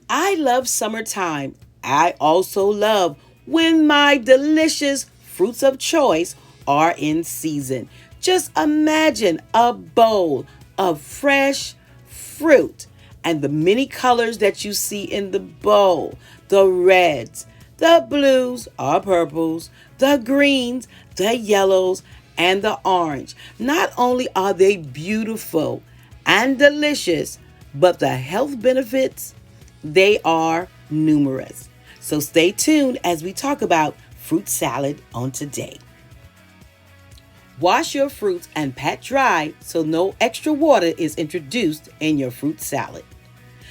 I love summertime. I also love when my delicious fruits of choice are in season. Just imagine a bowl of fresh fruit and the many colors that you see in the bowl: the reds, the blues or purples, the greens, the yellows, and the orange. Not only are they beautiful and delicious, but the health benefits, they are numerous. So stay tuned as we talk about fruit salad on today. Wash your fruits and pat dry so no extra water is introduced in your fruit salad.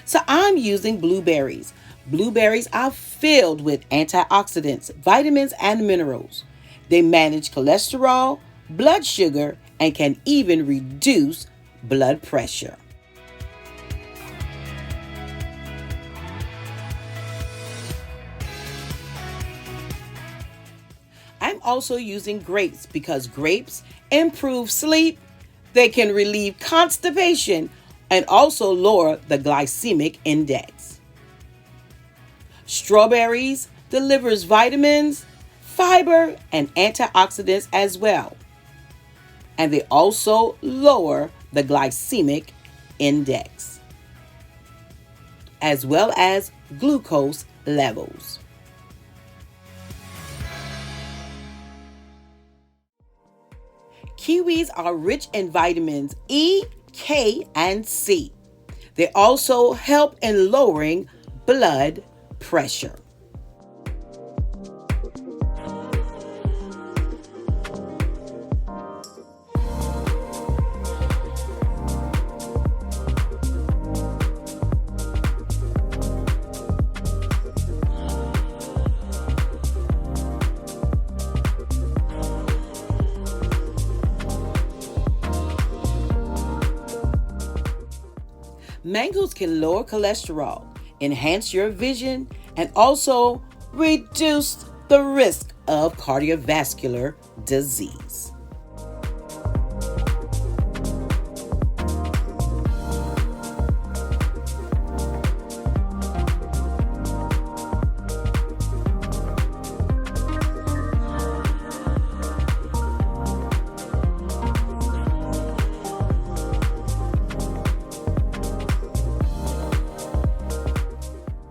So I'm using blueberries. Blueberries are filled with antioxidants, vitamins, and minerals. They manage cholesterol, blood sugar, and can even reduce blood pressure. I'm also using grapes because grapes improve sleep, they can relieve constipation, and also lower the glycemic index. Strawberries delivers vitamins, fiber, and antioxidants as well. And they also lower the glycemic index, as well as glucose levels. Kiwis are rich in vitamins E, K, and C. They also help in lowering blood pressure. Mangoes can lower cholesterol, enhance your vision, and also reduce the risk of cardiovascular disease.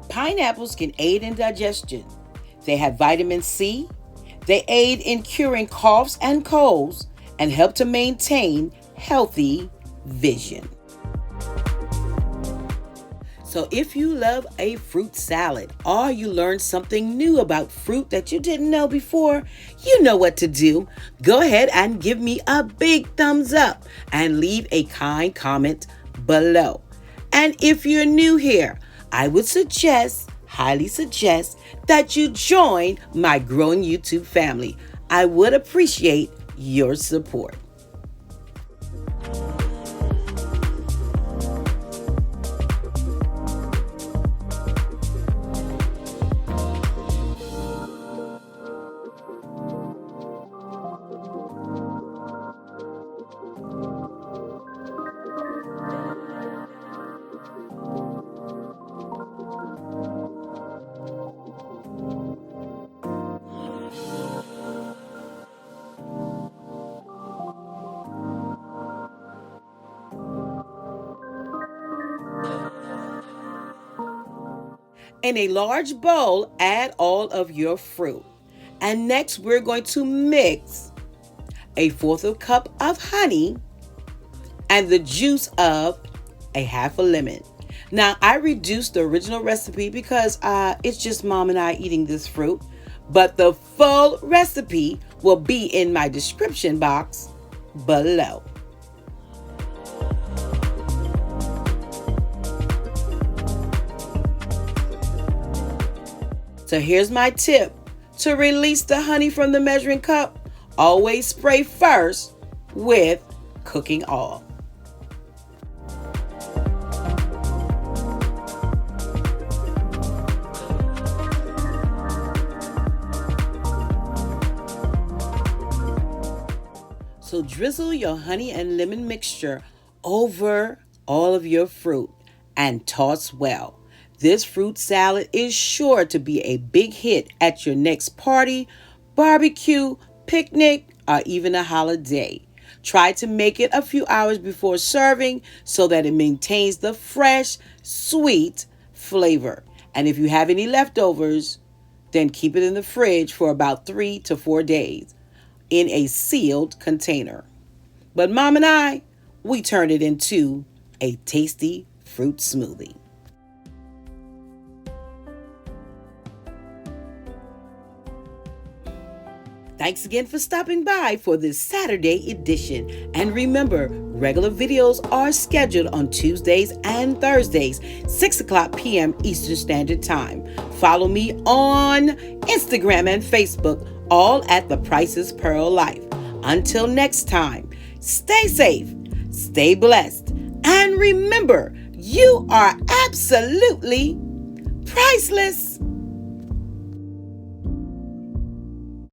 Pineapples can aid in digestion. They have vitamin C. They aid in curing coughs and colds and help to maintain healthy vision. So if you love a fruit salad or you learned something new about fruit that you didn't know before, you know what to do. Go ahead and give me a big thumbs up and leave a kind comment below. And if you're new here, I would highly suggest, that you join my growing YouTube family. I would appreciate your support. In a large bowl, add all of your fruit. And next, we're going to mix a fourth of a cup of honey and the juice of a half a lemon. Now, I reduced the original recipe because it's just mom and I eating this fruit. But the full recipe will be in my description box below. So here's my tip. To release the honey from the measuring cup, always spray first with cooking oil. So drizzle your honey and lemon mixture over all of your fruit and toss well. This fruit salad is sure to be a big hit at your next party, barbecue, picnic, or even a holiday. Try to make it a few hours before serving so that it maintains the fresh, sweet flavor. And if you have any leftovers, then keep it in the fridge for about 3 to 4 days in a sealed container. But Mom and I, we turned it into a tasty fruit smoothie. Thanks again for stopping by for this Saturday edition. And remember, regular videos are scheduled on Tuesdays and Thursdays, 6 o'clock p.m. Eastern Standard Time. Follow me on Instagram and Facebook, all at The Price's Pearl Life. Until next time, stay safe, stay blessed, and remember, you are absolutely priceless.